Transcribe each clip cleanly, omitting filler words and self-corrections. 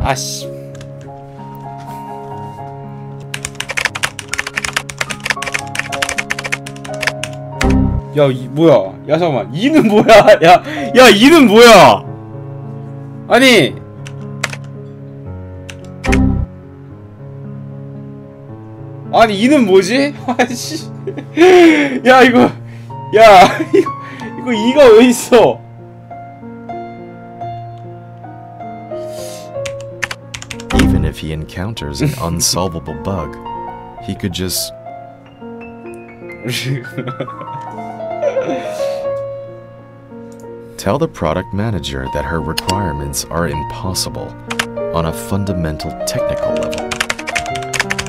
아씨. 야, 뭐야? 야, 잠깐만. 이는 뭐야? 야, 이는 뭐야? 아니. 아니, 이는 뭐지? 아씨. 야, 이거. 야, 이거 이가 왜 있어? Even if he encounters an unsolvable bug, he could just tell the product manager that her requirements are impossible on a fundamental technical level.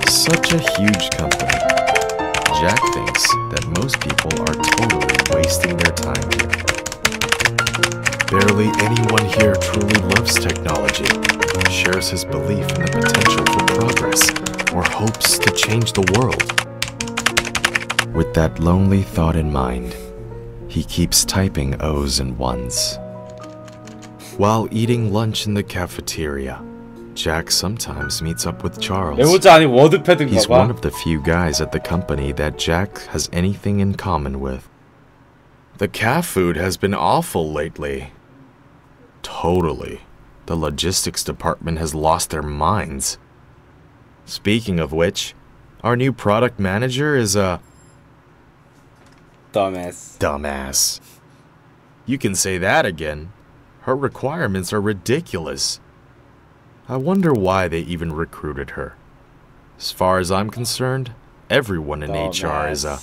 Such a huge company. Jack thinks that most people are totally wasting their time here. Barely anyone here truly loves technology, shares his belief in the potential for progress, or hopes to change the world. With that lonely thought in mind, he keeps typing O's and ones. While eating lunch in the cafeteria, Jack sometimes meets up with Charles. 메모자 아니 워드패드인가 He's 봐. one of the few guys at the company that Jack has anything in common with. The calf food has been awful lately. Totally. The logistics department has lost their minds. Speaking of which, our new product manager is a dumbass. You can say that again. Her requirements are ridiculous. I wonder why they even recruited her. As far as I'm concerned, everyone in HR is a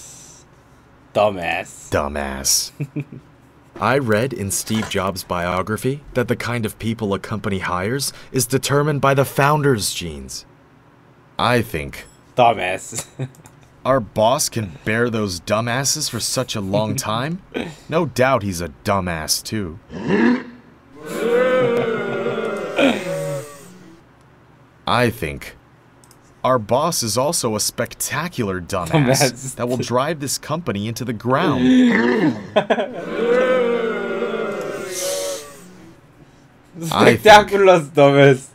dumbass. I read in Steve Jobs' biography that the kind of people a company hires is determined by the founder's genes. I think dumbass. our boss can bear those dumbasses for such a long time. No doubt he's a dumbass too. I think our boss is also a spectacular dumbass that will drive this company into the ground. Spectacular dumbass.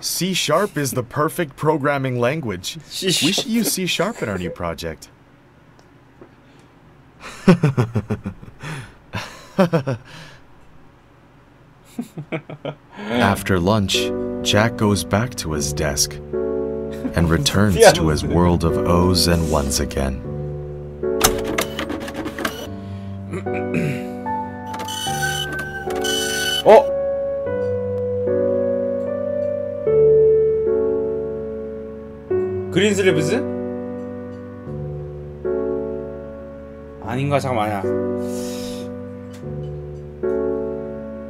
C# is the perfect programming language. We should use C# in our new project. After lunch, Jack goes back to his desk and returns to his world of O's and ones again. 그린슬리브스? 아닌가? 잠깐만. 아니야.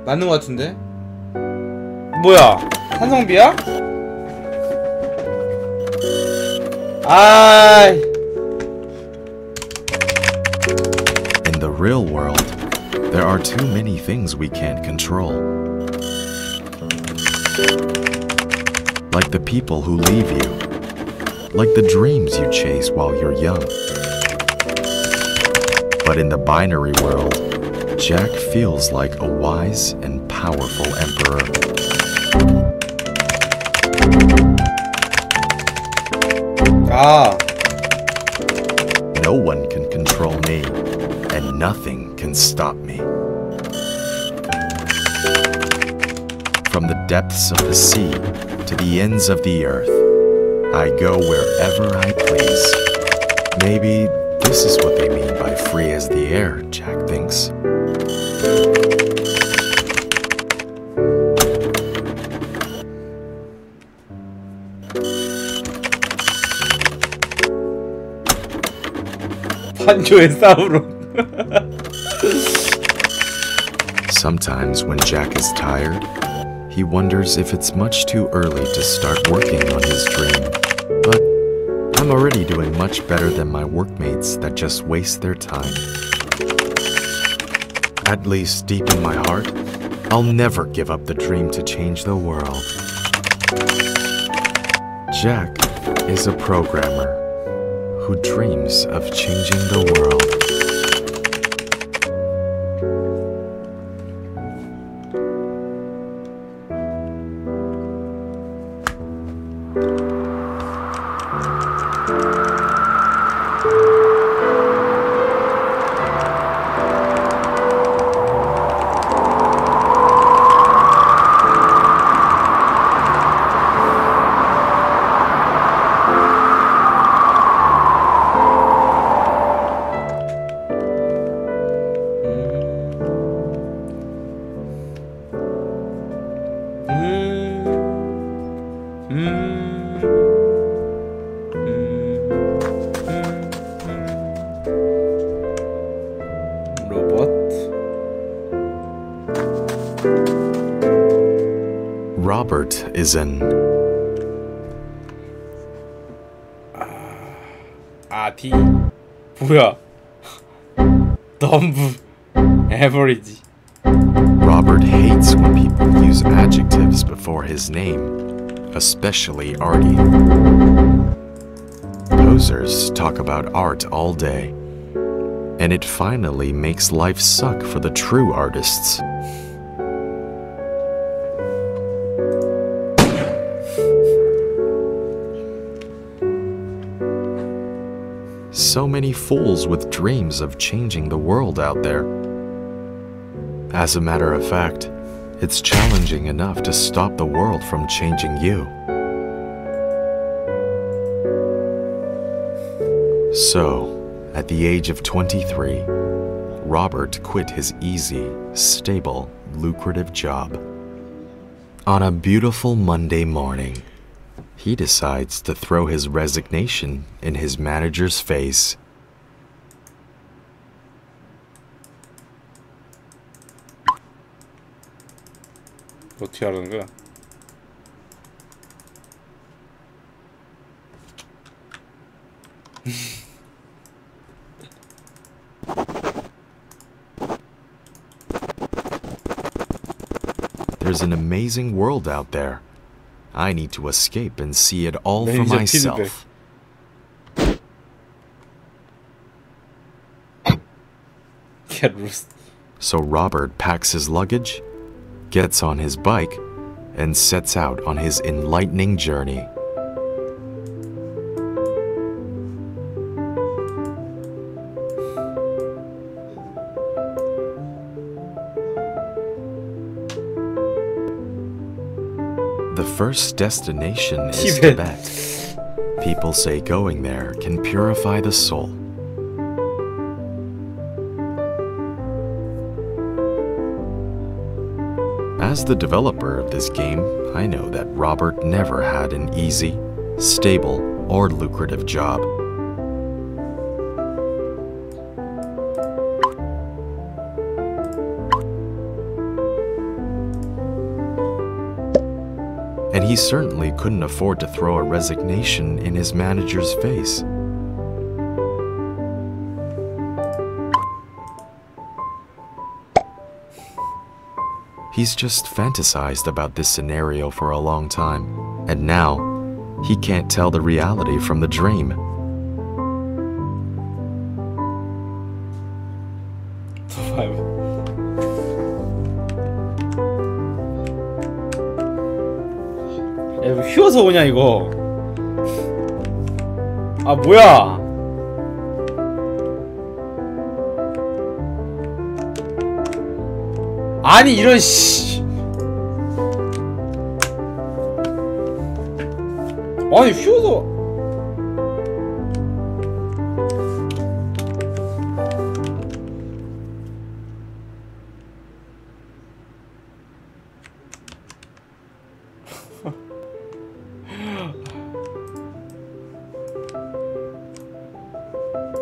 맞는 것 같은데? 뭐야? 산성비야? 아이. In the real world, there are too many things we can't control. Like the people who leave you. Like the dreams you chase while you're young. But in the binary world, Jack feels like a wise and powerful emperor. No one can control me, and nothing can stop me. From the depths of the sea to the ends of the earth, I go wherever I please. Maybe this is what they mean by free as the air, Jack thinks. 반조의 싸우론. Sometimes when Jack is tired, he wonders if it's much too early to start working on his dream. But I'm already doing much better than my workmates that just waste their time. At least deep in my heart, I'll never give up the dream to change the world. Jack is a programmer who dreams of changing the world. Robert is an 아디 뭐야? 너무 에버리지. Robert hates when people use adjectives before his name, especially arty. Posers talk about art all day, and it finally makes life suck for the true artists. So many fools with dreams of changing the world out there. As a matter of fact, it's challenging enough to stop the world from changing you. So, at the age of 23, Robert quit his easy, stable, lucrative job. On a beautiful Monday morning, he decides to throw his resignation in his manager's face. 어떻게 하는 거야? There's an amazing world out there. I need to escape and see it all for 매니저 myself. Get loose. So Robert packs his luggage, gets on his bike, and sets out on his enlightening journey. The first destination is Tibet. Tibet. People say going there can purify the soul. As the developer of this game, I know that Robert never had an easy, stable, or lucrative job. And he certainly couldn't afford to throw a resignation in his manager's face. He's just fantasized about this scenario for a long time, and now he can't tell the reality from the dream. 야, 이거 휘어서 오냐 이거? 아 뭐야? 아니 이런 씨. 아니 휘어서.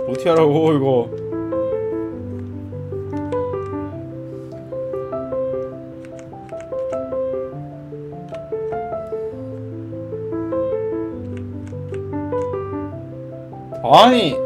어떻게 하라고 이거? 아니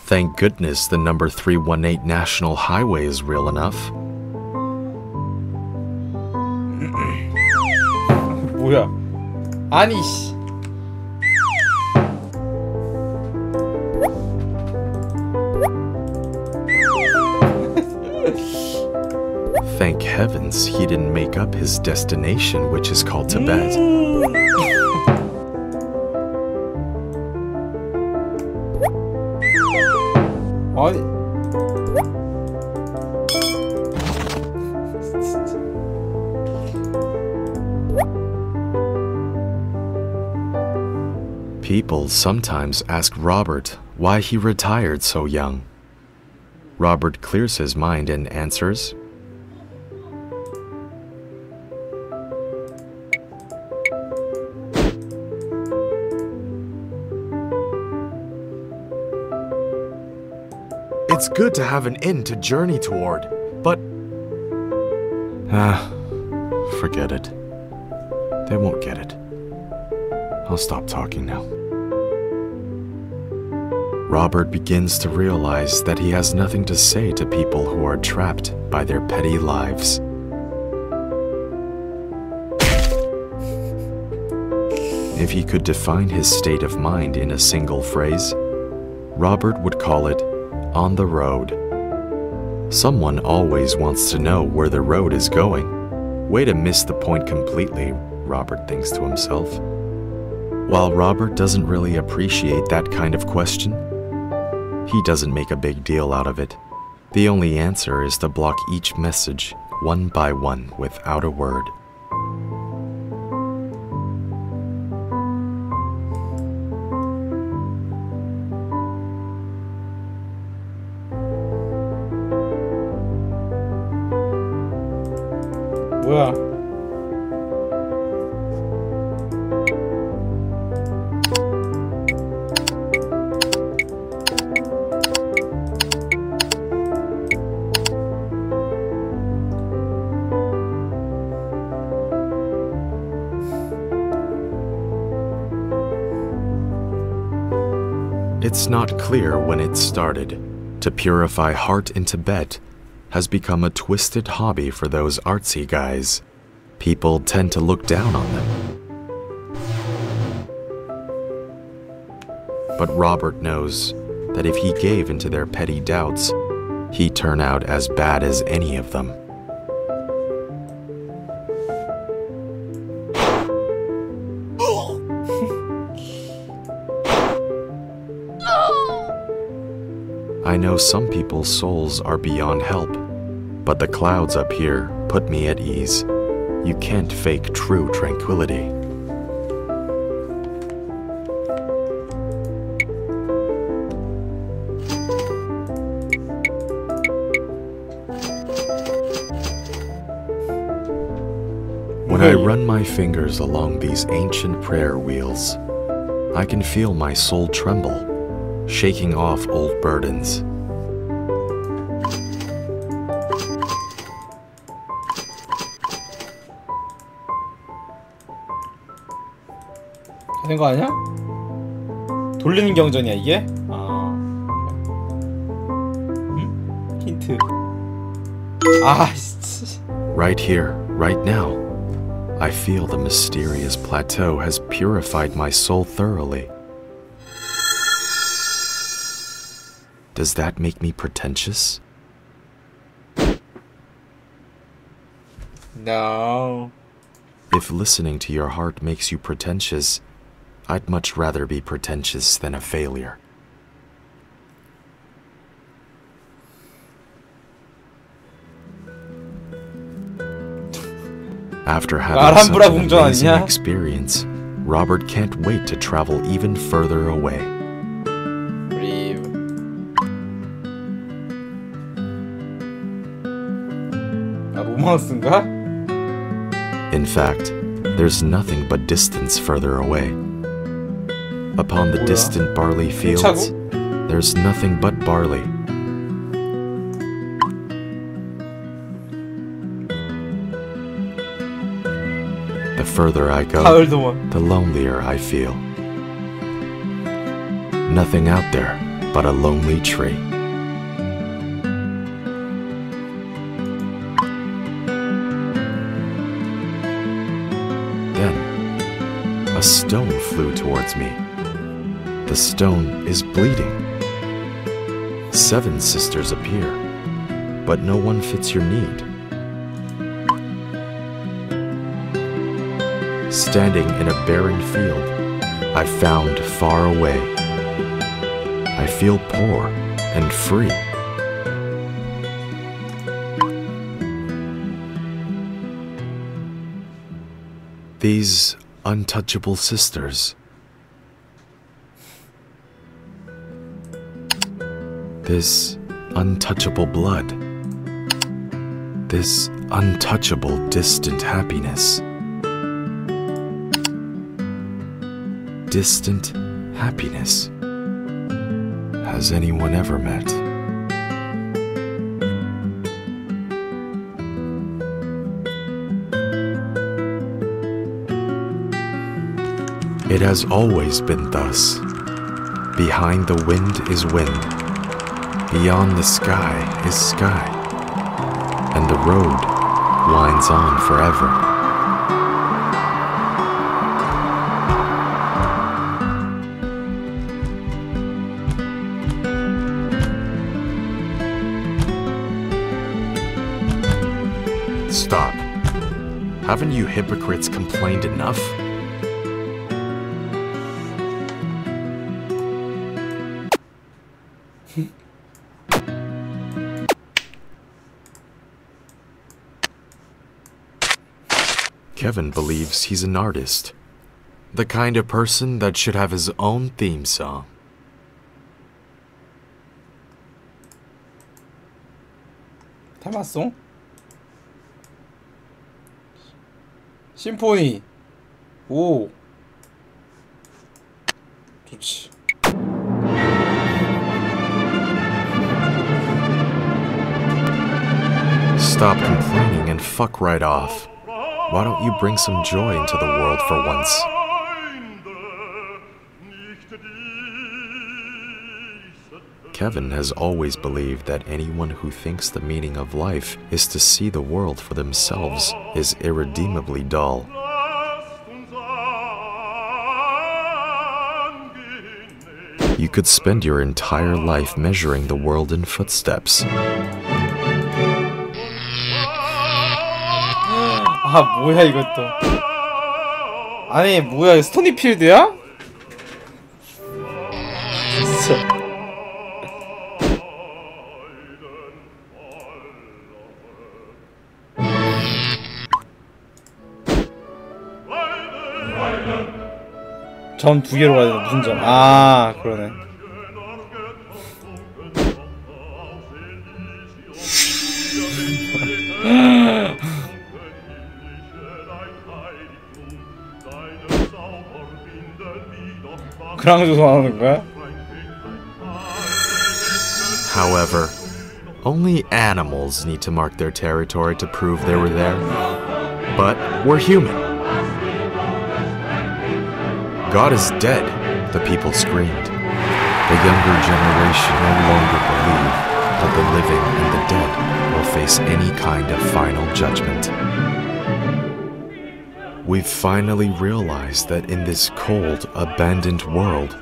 Thank goodness the number 318 National Highway is real enough. 뭐야? 아니 씨. Thank heavens he didn't make up his destination, which is called Tibet. 아니. People sometimes ask Robert why he retired so young. Robert clears his mind and answers, "It's good to have an end to journey toward, but..." Forget it. They won't get it. I'll stop talking now. Robert begins to realize that he has nothing to say to people who are trapped by their petty lives. If he could define his state of mind in a single phrase, Robert would call it on the road. Someone always wants to know where the road is going. Way to miss the point completely, Robert thinks to himself. While Robert doesn't really appreciate that kind of question, he doesn't make a big deal out of it. The only answer is to block each message one by one without a word. 뭐야? It's not clear when it started. To purify heart in Tibet has become a twisted hobby for those artsy guys. People tend to look down on them. But Robert knows that if he gave into their petty doubts, he'd turn out as bad as any of them. I know some people's souls are beyond help, but the clouds up here put me at ease. You can't fake true tranquility. When I run my fingers along these ancient prayer wheels, I can feel my soul tremble, shaking off old burdens. 된 거 아니야? 돌리는 경전이야 이게? 아, 응? 힌트. 아, 씨. Right here, right now, I feel the mysterious plateau has purified my soul thoroughly. Does that make me pretentious? No. If listening to your heart makes you pretentious, I'd much rather be pretentious than a failure. After having such an amazing experience, Robert can't wait to travel even further away. 로망스인가? In fact, there's nothing but distance further away. Upon the distant barley fields, there's nothing but barley. The further I go, the lonelier I feel. Nothing out there but a lonely tree. Then, a stone flew towards me. The stone is bleeding. 7 sisters appear, but no one fits your need. Standing in a barren field, I found far away. I feel poor and free. These untouchable sisters. This untouchable blood. This untouchable distant happiness. Distant happiness. Has anyone ever met? It has always been thus. Behind the wind is wind. Beyond the sky is sky. And the road winds on forever. Stop. Haven't you hypocrites complained enough? Kevin believes he's an artist. The kind of person that should have his own theme song. 타마송? 심포니. 오. 좋지. Stop complaining and fuck right off. Why don't you bring some joy into the world for once? Kevin has always believed that anyone who thinks the meaning of life is to see the world for themselves is irredeemably dull. You could spend your entire life measuring the world in footsteps. 아 뭐야 이것도. 아니 뭐야 스토니필드야? 진짜. 점 2개로 가야 되나? 무슨 점? 아 그러네. 그랑 조성하는 거야? However, only animals need to mark their territory to prove they were there. But we're human. God is dead, the people screamed. The younger generation no longer believe that the living and the dead will face any kind of final judgment. We've finally realized that in this cold, abandoned world,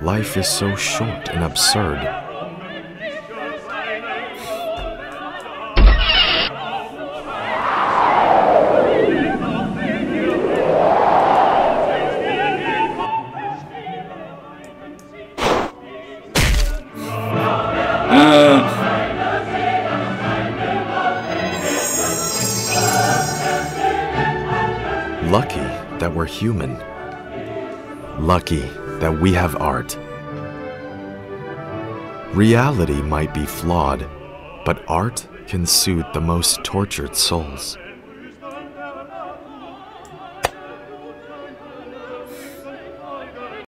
life is so short and absurd. Lucky that we're human. Lucky that we have art. Reality might be flawed, but art can soothe the most tortured souls.